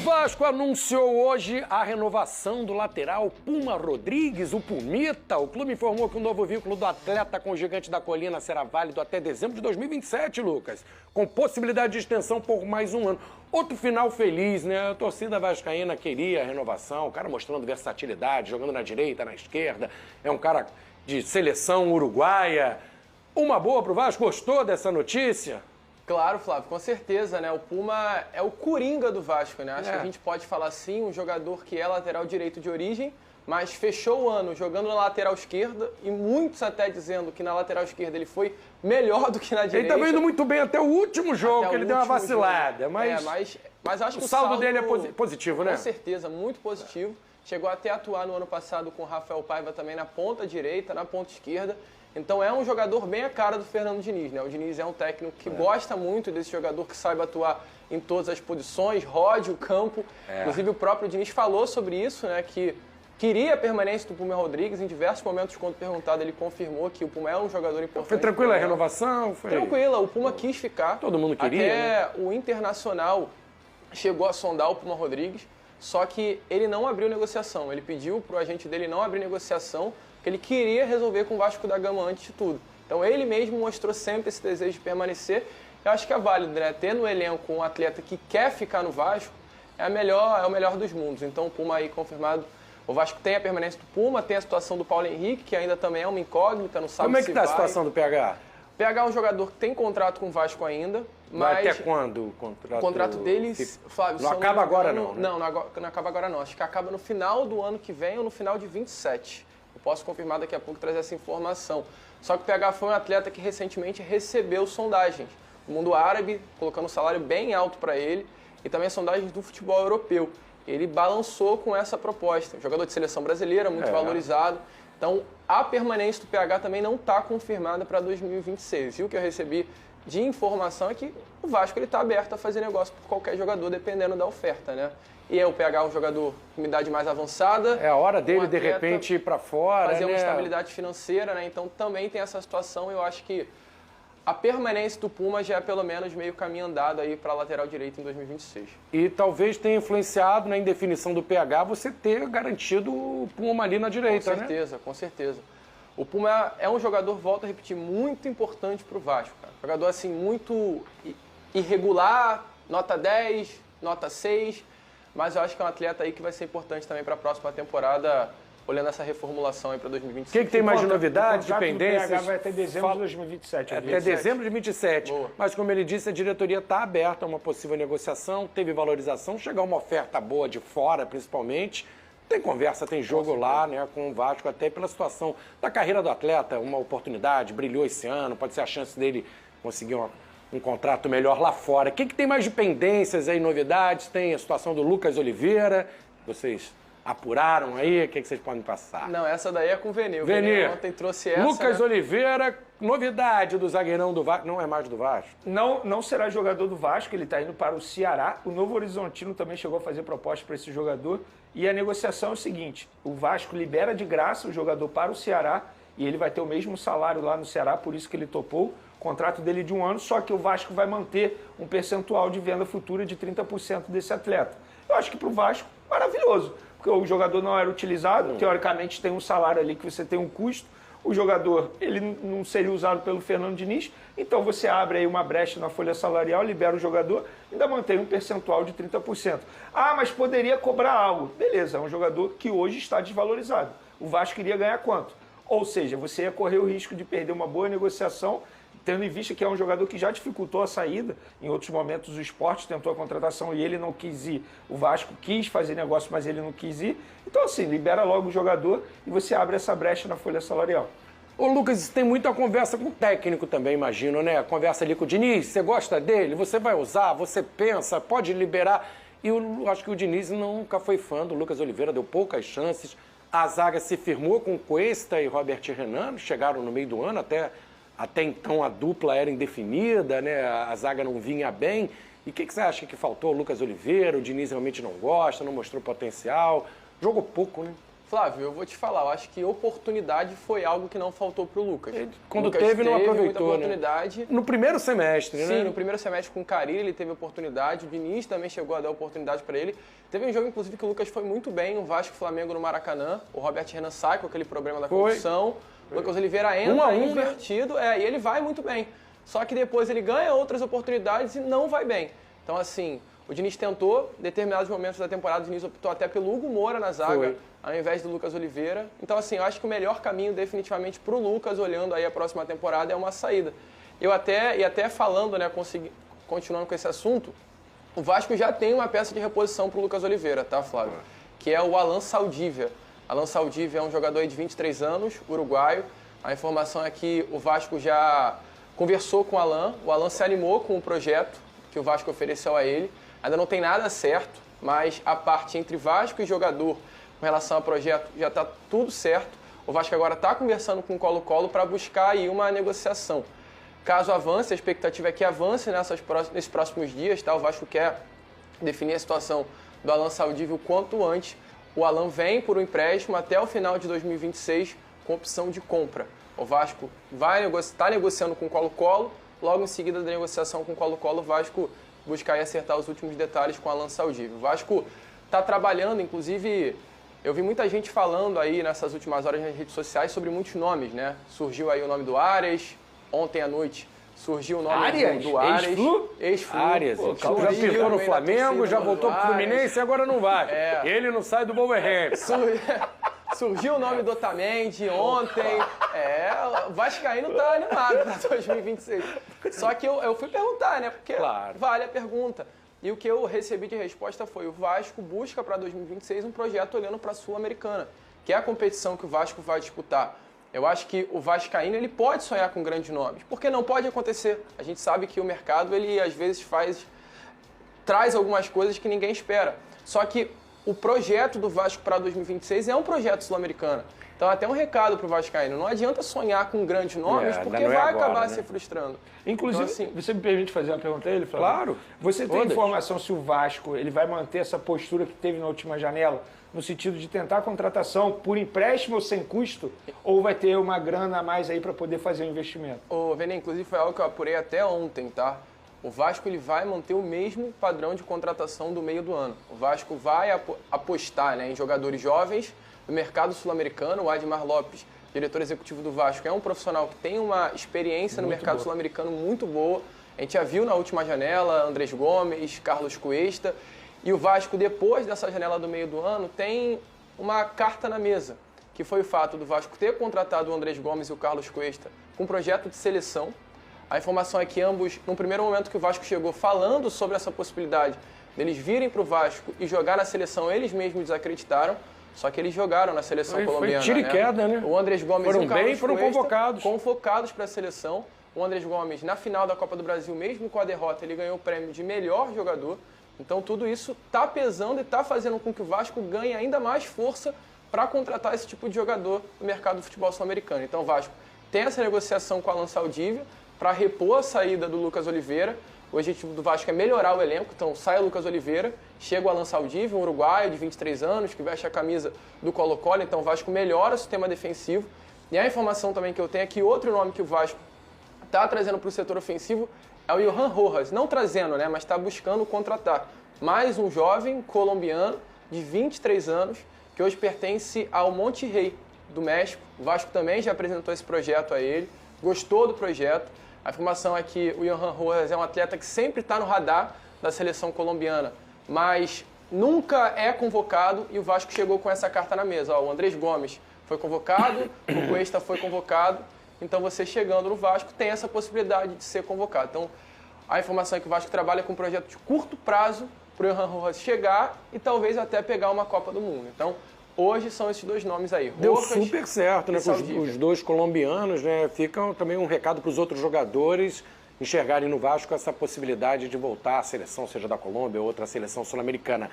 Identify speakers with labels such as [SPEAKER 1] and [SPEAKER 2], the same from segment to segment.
[SPEAKER 1] Vasco anunciou hoje a renovação do lateral Puma Rodrigues, o Pumita. O clube informou que o novo vínculo do atleta com o Gigante da Colina será válido até dezembro de 2027, Lucas, com possibilidade de extensão por mais um ano. Outro final feliz, né? A torcida vascaína queria a renovação, o cara mostrando versatilidade, jogando na direita, na esquerda. É um cara de seleção uruguaia. Uma boa pro Vasco, gostou dessa notícia?
[SPEAKER 2] Claro, Flávio, com certeza, né? O Puma é o coringa do Vasco, né? Acho que a gente pode falar assim, um jogador que é lateral direito de origem, mas fechou o ano jogando na lateral esquerda e muitos até dizendo que na lateral esquerda ele foi melhor do que na direita.
[SPEAKER 1] Ele tá indo muito bem até o último jogo, que ele deu uma vacilada,
[SPEAKER 2] mas acho que
[SPEAKER 1] o saldo dele é positivo, né?
[SPEAKER 2] Com certeza, muito positivo. Chegou até a atuar no ano passado com o Rafael Paiva também na ponta direita, na ponta esquerda. Então é um jogador bem a cara do Fernando Diniz, né? O Diniz é um técnico que gosta muito desse jogador que saiba atuar em todas as posições, rode o campo. Inclusive o próprio Diniz falou sobre isso, né? Que queria a permanência do Puma Rodrigues. Em diversos momentos, quando perguntado, ele confirmou que o Puma é um jogador importante.
[SPEAKER 1] Foi tranquila a renovação? Foi...
[SPEAKER 2] Tranquila, o Puma quis ficar.
[SPEAKER 1] Todo mundo queria,
[SPEAKER 2] Até o Internacional chegou a sondar o Puma Rodrigues, só que ele não abriu negociação. Ele pediu pro agente dele não abrir negociação, porque ele queria resolver com o Vasco da Gama antes de tudo. Então ele mesmo mostrou sempre esse desejo de permanecer. Eu acho que é válido, né? Ter no elenco um atleta que quer ficar no Vasco é o melhor dos mundos. Então o Puma aí confirmado. O Vasco tem a permanência do Puma, tem a situação do Paulo Henrique, que ainda também é uma incógnita, não sabe se vai.
[SPEAKER 1] Como é que tá a situação do PH?
[SPEAKER 2] O PH é um jogador que tem contrato com o Vasco ainda, mas...
[SPEAKER 1] Até quando o
[SPEAKER 2] contrato deles, Flávio...
[SPEAKER 1] Não acaba agora não, né?
[SPEAKER 2] Não acaba agora não. Acho que acaba no final do ano que vem ou no final de 27. Eu posso confirmar daqui a pouco, trazer essa informação. Só que o PH foi um atleta que recentemente recebeu sondagens do mundo árabe, colocando um salário bem alto para ele, e também sondagens do futebol europeu. Ele balançou com essa proposta. Jogador de seleção brasileira, muito valorizado. Então, a permanência do PH também não está confirmada para 2026. E o que eu recebi de informação é que o Vasco está aberto a fazer negócio por qualquer jogador, dependendo da oferta, né? E aí o PH é um jogador com uma idade mais avançada.
[SPEAKER 1] É a hora dele, de repente, ir para fora,
[SPEAKER 2] fazer uma estabilidade financeira, né? Então, também tem essa situação. Eu acho que a permanência do Puma já é pelo menos meio caminho andado aí para a lateral direita em 2026.
[SPEAKER 1] E talvez tenha influenciado na indefinição do PH você ter garantido o Puma ali na direita, né?
[SPEAKER 2] Com certeza. O Puma é um jogador, volto a repetir, muito importante para o Vasco, cara. Jogador, assim, muito irregular, nota 10, nota 6, mas eu acho que é um atleta aí que vai ser importante também para a próxima temporada, olhando essa reformulação aí para 2026.
[SPEAKER 1] O que tem mais de novidades, de pendências?
[SPEAKER 3] O PH vai até dezembro de 2027.
[SPEAKER 1] Até dezembro de 2027.
[SPEAKER 2] Boa.
[SPEAKER 1] Mas, como ele disse, a diretoria está aberta a uma possível negociação, teve valorização, chegar uma oferta boa de fora, principalmente. Tem conversa, tem jogo lá, né, com o Vasco, até pela situação da carreira do atleta, uma oportunidade, brilhou esse ano, pode ser a chance dele conseguir um contrato melhor lá fora. O que tem mais de pendências aí, novidades? Tem a situação do Lucas Oliveira, vocês apuraram aí? O que vocês podem passar?
[SPEAKER 2] Não, essa daí é com o Veni. O
[SPEAKER 1] Veni
[SPEAKER 2] ontem trouxe essa,
[SPEAKER 1] Lucas
[SPEAKER 2] né?
[SPEAKER 1] Oliveira, novidade do zagueirão do Vasco, não é mais do Vasco?
[SPEAKER 3] Não será jogador do Vasco, ele está indo para o Ceará. O Novo Horizontino também chegou a fazer proposta para esse jogador. E a negociação é o seguinte, o Vasco libera de graça o jogador para o Ceará e ele vai ter o mesmo salário lá no Ceará, por isso que ele topou. O contrato dele é de 1 ano, só que o Vasco vai manter um percentual de venda futura de 30% desse atleta. Eu acho que para o Vasco, maravilhoso, porque o jogador não era utilizado, teoricamente tem um salário ali que você tem um custo, o jogador ele não seria usado pelo Fernando Diniz, então você abre aí uma brecha na folha salarial, libera o jogador, ainda mantém um percentual de 30%. Ah, mas poderia cobrar algo. Beleza, é um jogador que hoje está desvalorizado. O Vasco iria ganhar quanto? Ou seja, você ia correr o risco de perder uma boa negociação, tendo em vista que é um jogador que já dificultou a saída. Em outros momentos o Sport tentou a contratação e ele não quis ir. O Vasco quis fazer negócio, mas ele não quis ir. Então assim, libera logo o jogador e você abre essa brecha na folha salarial.
[SPEAKER 1] Ô Lucas, tem muita conversa com o técnico também, imagino, né? Conversa ali com o Diniz, você gosta dele, você vai usar, você pensa, pode liberar. E eu acho que o Diniz nunca foi fã do Lucas Oliveira, deu poucas chances. A zaga se firmou com Cuesta e Robert Renan, chegaram no meio do ano, até então a dupla era indefinida, né? A zaga não vinha bem. E o que você acha que faltou? O Lucas Oliveira, o Diniz realmente não gosta, não mostrou potencial, jogou pouco, né?
[SPEAKER 2] Flávio, eu vou te falar, eu acho que oportunidade foi algo que não faltou pro Lucas.
[SPEAKER 1] Quando
[SPEAKER 2] Lucas
[SPEAKER 1] teve, não aproveitou,
[SPEAKER 2] muita oportunidade.
[SPEAKER 1] Né? No primeiro semestre, né?
[SPEAKER 2] Sim, no primeiro semestre com o Carille ele teve oportunidade, o Diniz também chegou a dar oportunidade para ele. Teve um jogo, inclusive, que o Lucas foi muito bem, o Vasco e Flamengo no Maracanã, o Robert Renan sai com aquele problema da concussão, o Lucas Oliveira entra invertido, e ele vai muito bem. Só que depois ele ganha outras oportunidades e não vai bem. Então, assim, o Diniz tentou, em determinados momentos da temporada, o Diniz optou até pelo Hugo Moura na zaga, ao invés do Lucas Oliveira. Então, assim, eu acho que o melhor caminho, definitivamente, para o Lucas, olhando aí a próxima temporada, é uma saída. E até falando, né, continuando com esse assunto, o Vasco já tem uma peça de reposição para o Lucas Oliveira, tá, Flávio? Que é o Alan Saldívia. Alan Saldívia é um jogador aí de 23 anos, uruguaio. A informação é que o Vasco já conversou com o Alan se animou com o projeto que o Vasco ofereceu a ele. Ainda não tem nada certo, mas a parte entre Vasco e jogador com relação ao projeto já está tudo certo. O Vasco agora está conversando com o Colo-Colo para buscar aí uma negociação. Caso avance, a expectativa é que avance nesses próximos dias, tá? O Vasco quer definir a situação do Alan Saldívia o quanto antes. O Alan vem por um empréstimo até o final de 2026 com opção de compra. O Vasco está negociando com o Colo-Colo, logo em seguida da negociação com o Colo-Colo, o Vasco buscar e acertar os últimos detalhes com o Alan Saldívia. O Vasco está trabalhando, inclusive, eu vi muita gente falando aí nessas últimas horas nas redes sociais sobre muitos nomes, né? Surgiu aí o nome do Arias, ontem à noite surgiu o nome do Arias.
[SPEAKER 1] Ex-Flu. Arias. Já pintou no Flamengo, já voltou pro Fluminense e agora não vai. Ele não sai do Wolverhampton.
[SPEAKER 2] Surgiu o nome do Otamendi ontem. O Vascaíno tá animado para 2026. Só que eu fui perguntar, né? Porque vale a pergunta. E o que eu recebi de resposta foi: o Vasco busca para 2026 um projeto olhando para a Sul-Americana, que é a competição que o Vasco vai disputar. Eu acho que o vascaíno ele pode sonhar com grandes nomes, porque não pode acontecer. A gente sabe que o mercado ele às vezes traz algumas coisas que ninguém espera. Só que o projeto do Vasco para 2026 é um projeto sul-americano. Então, até um recado para o vascaíno: não adianta sonhar com grandes nomes, porque vai acabar se frustrando.
[SPEAKER 3] Inclusive, então, assim, você me permite fazer uma pergunta a ele, Flávio?
[SPEAKER 1] Claro.
[SPEAKER 3] Você tem informação se o Vasco ele vai manter essa postura que teve na última janela, no sentido de tentar a contratação por empréstimo ou sem custo, ou vai ter uma grana a mais aí para poder fazer o investimento?
[SPEAKER 2] Ô, Vene, inclusive foi algo que eu apurei até ontem, tá? O Vasco ele vai manter o mesmo padrão de contratação do meio do ano. O Vasco vai apostar, né, em jogadores jovens do mercado sul-americano. O Admar Lopes, diretor executivo do Vasco, é um profissional que tem uma experiência no mercado sul-americano muito boa. A gente já viu na última janela Andrés Gomes, Carlos Cuesta. E o Vasco, depois dessa janela do meio do ano, tem uma carta na mesa, que foi o fato do Vasco ter contratado o Andrés Gomes e o Carlos Cuesta com um projeto de seleção. A informação é que ambos, no primeiro momento que o Vasco chegou falando sobre essa possibilidade deles virem para o Vasco e jogar na seleção, eles mesmos desacreditaram, só que eles jogaram na seleção colombiana.
[SPEAKER 1] Foi tiro e queda, né?
[SPEAKER 2] O Andrés Gomes e o Carlos
[SPEAKER 1] foram
[SPEAKER 2] Cuesta convocados para a seleção. O Andrés Gomes, na final da Copa do Brasil, mesmo com a derrota, ele ganhou o prêmio de melhor jogador. Então tudo isso está pesando e está fazendo com que o Vasco ganhe ainda mais força para contratar esse tipo de jogador no mercado do futebol sul-americano. Então o Vasco tem essa negociação com o Alan Saldívia para repor a saída do Lucas Oliveira. O objetivo do Vasco é melhorar o elenco, então sai o Lucas Oliveira, chega o Alan Saldívia, um uruguaio de 23 anos, que veste a camisa do Colo-Colo, então o Vasco melhora o sistema defensivo. E a informação também que eu tenho é que outro nome que o Vasco está trazendo para o setor ofensivo é o Johan Rojas, não trazendo, né, mas está buscando contratar mais um jovem colombiano de 23 anos, que hoje pertence ao Monterrey do México. O Vasco também já apresentou esse projeto a ele, gostou do projeto. A informação é que o Johan Rojas é um atleta que sempre está no radar da seleção colombiana, mas nunca é convocado, e o Vasco chegou com essa carta na mesa. Ó, o Andrés Gomes foi convocado, o Cuesta foi convocado, então você chegando no Vasco tem essa possibilidade de ser convocado. Então a informação é que o Vasco trabalha com um projeto de curto prazo para o Johan Rojas chegar e talvez até pegar uma Copa do Mundo. Então hoje são esses dois nomes aí.
[SPEAKER 1] Deu super certo, né? Com os dois colombianos, né? Fica também um recado para os outros jogadores enxergarem no Vasco essa possibilidade de voltar à seleção, seja da Colômbia ou outra seleção sul-americana.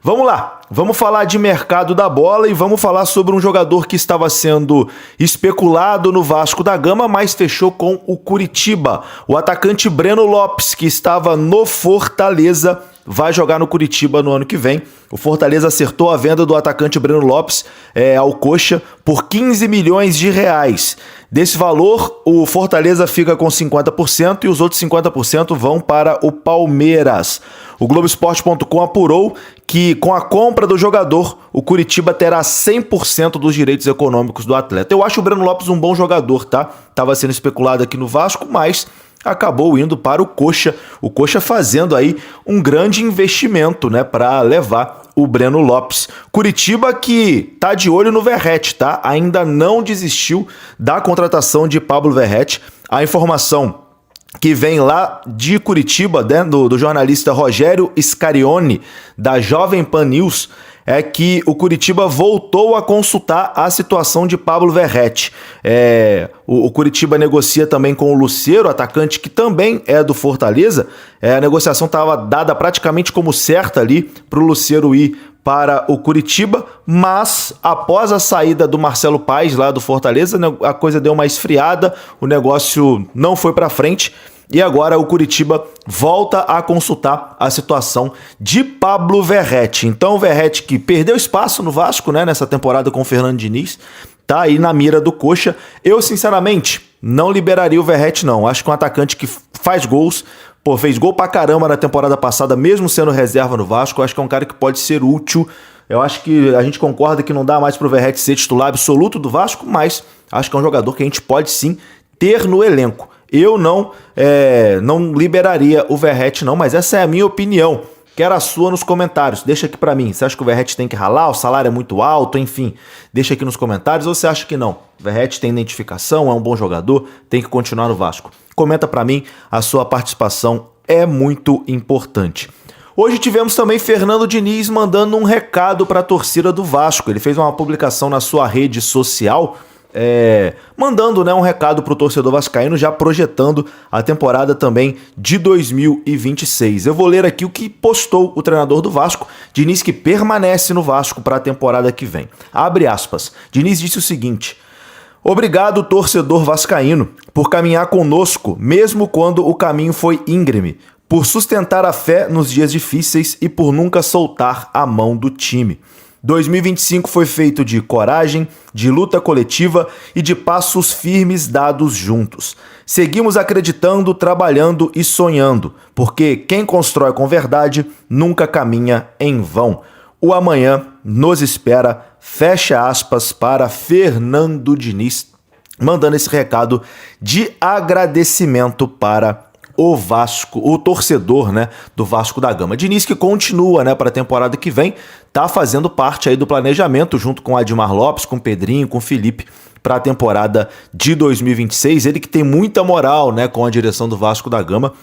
[SPEAKER 4] Vamos lá, vamos falar de mercado da bola e vamos falar sobre um jogador que estava sendo especulado no Vasco da Gama, mas fechou com o Curitiba. O atacante Breno Lopes, que estava no Fortaleza, vai jogar no Curitiba no ano que vem. O Fortaleza acertou a venda do atacante Breno Lopes ao Coxa por 15 milhões de reais. Desse valor, o Fortaleza fica com 50% e os outros 50% vão para o Palmeiras. O Globoesporte.com apurou que com a compra do jogador, o Curitiba terá 100% dos direitos econômicos do atleta. Eu acho o Breno Lopes um bom jogador, tá? Estava sendo especulado aqui no Vasco, mas acabou indo para o Coxa. O Coxa fazendo aí um grande investimento, né, para levar o Breno Lopes. Curitiba que tá de olho no Verratti, tá? Ainda não desistiu da contratação de Pablo Verratti. A informação que vem lá de Curitiba, né, do jornalista Rogério Scarione, da Jovem Pan News, é que o Curitiba voltou a consultar a situação de Pablo Verratti. O Curitiba negocia também com o Lucero, atacante que também é do Fortaleza. A negociação estava dada praticamente como certa ali para o Lucero ir para o Curitiba, mas após a saída do Marcelo Paes lá do Fortaleza, a coisa deu uma esfriada, o negócio não foi para frente. E agora o Curitiba volta a consultar a situação de Pablo Verratti. Então o Verratti, que perdeu espaço no Vasco, né, nessa temporada com o Fernando Diniz, tá aí na mira do Coxa. Eu, sinceramente, não liberaria o Verratti, não. Acho que um atacante que faz gols, fez gol pra caramba na temporada passada, mesmo sendo reserva no Vasco. Acho que é um cara que pode ser útil. Eu acho que a gente concorda que não dá mais pro Verratti ser titular absoluto do Vasco, mas acho que é um jogador que a gente pode sim ter no elenco. Eu não liberaria o Verratti não, mas essa é a minha opinião. Quero a sua nos comentários. Deixa aqui pra mim. Você acha que o Verratti tem que ralar? O salário é muito alto? Enfim, deixa aqui nos comentários. Ou você acha que não? O Verratti tem identificação, é um bom jogador, tem que continuar no Vasco. Comenta pra mim, a sua participação é muito importante. Hoje tivemos também Fernando Diniz mandando um recado pra torcida do Vasco. Ele fez uma publicação na sua rede social mandando, né, um recado pro torcedor vascaíno, já projetando a temporada também de 2026. Eu vou ler aqui o que postou o treinador do Vasco, Diniz, que permanece no Vasco para a temporada que vem. Abre aspas. Diniz disse o seguinte: obrigado, torcedor vascaíno, por caminhar conosco, mesmo quando o caminho foi íngreme, por sustentar a fé nos dias difíceis e por nunca soltar a mão do time. 2025 foi feito de coragem, de luta coletiva e de passos firmes dados juntos. Seguimos acreditando, trabalhando e sonhando, porque quem constrói com verdade nunca caminha em vão. O amanhã nos espera, fecha aspas, para Fernando Diniz, mandando esse recado de agradecimento para o Vasco, o torcedor, né, do Vasco da Gama. Diniz, que continua, né, para a temporada que vem, tá fazendo parte aí do planejamento junto com o Admar Lopes, com o Pedrinho, com o Felipe, para a temporada de 2026. Ele que tem muita moral, né, com a direção do Vasco da Gama.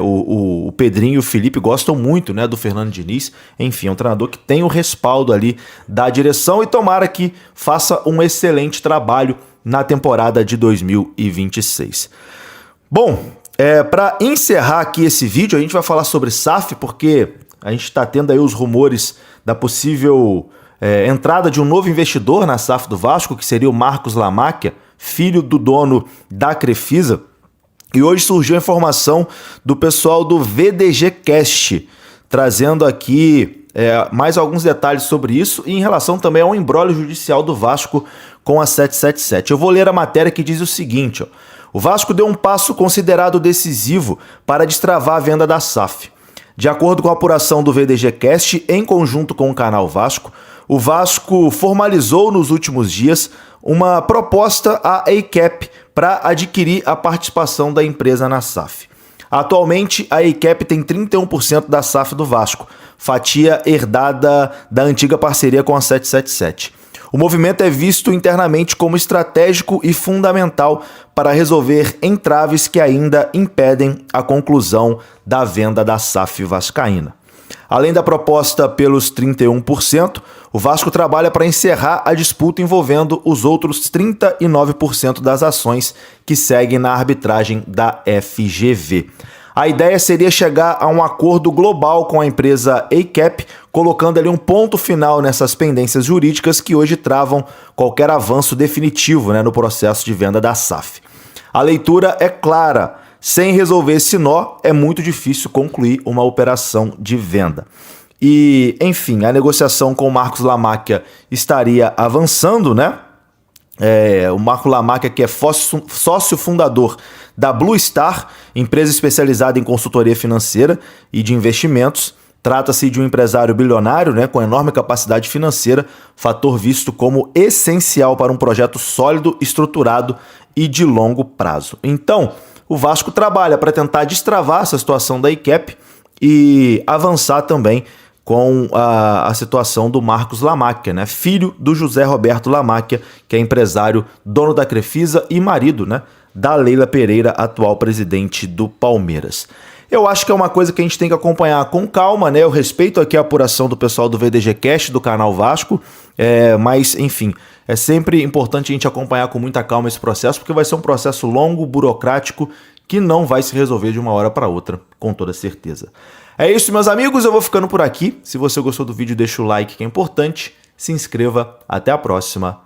[SPEAKER 4] O Pedrinho e o Felipe gostam muito, né, do Fernando Diniz. Enfim, é um treinador que tem o respaldo ali da direção e tomara que faça um excelente trabalho na temporada de 2026. Bom, para encerrar aqui esse vídeo, a gente vai falar sobre SAF, porque a gente está tendo aí os rumores da possível entrada de um novo investidor na SAF do Vasco, que seria o Marcos Lamáquia, filho do dono da Crefisa. E hoje surgiu a informação do pessoal do VDG Cast, trazendo aqui mais alguns detalhes sobre isso e em relação também ao imbróglio judicial do Vasco com a 777. Eu vou ler a matéria que diz o seguinte, ó: o Vasco deu um passo considerado decisivo para destravar a venda da SAF. De acordo com a apuração do VDG Cast, em conjunto com o canal Vasco, o Vasco formalizou nos últimos dias uma proposta à ACAP para adquirir a participação da empresa na SAF. Atualmente, a ACAP tem 31% da SAF do Vasco, fatia herdada da antiga parceria com a 777. O movimento é visto internamente como estratégico e fundamental para resolver entraves que ainda impedem a conclusão da venda da SAF vascaína. Além da proposta pelos 31%, o Vasco trabalha para encerrar a disputa envolvendo os outros 39% das ações que seguem na arbitragem da FGV. A ideia seria chegar a um acordo global com a empresa ACAP, colocando ali um ponto final nessas pendências jurídicas que hoje travam qualquer avanço definitivo, né, no processo de venda da SAF. A leitura é clara: Sem resolver esse nó, é muito difícil concluir uma operação de venda. E, enfim, a negociação com o Marcos Lamáquia estaria avançando, né? O Marco Lamáquia, que é sócio fundador da Blue Star, empresa especializada em consultoria financeira e de investimentos. Trata-se de um empresário bilionário, né, com enorme capacidade financeira, fator visto como essencial para um projeto sólido, estruturado e de longo prazo. Então, o Vasco trabalha para tentar destravar essa situação da ICAP e avançar também com a situação do Marcos Lamáquia, né? Filho do José Roberto Lamáquia, que é empresário, dono da Crefisa e marido, né, da Leila Pereira, atual presidente do Palmeiras. Eu acho que é uma coisa que a gente tem que acompanhar com calma, né? Eu respeito aqui a apuração do pessoal do VDGcast, do canal Vasco, mas, enfim, é sempre importante a gente acompanhar com muita calma esse processo, porque vai ser um processo longo, burocrático, que não vai se resolver de uma hora para outra, com toda certeza. É isso, meus amigos, eu vou ficando por aqui. Se você gostou do vídeo, deixa o like, que é importante. Se inscreva. Até a próxima.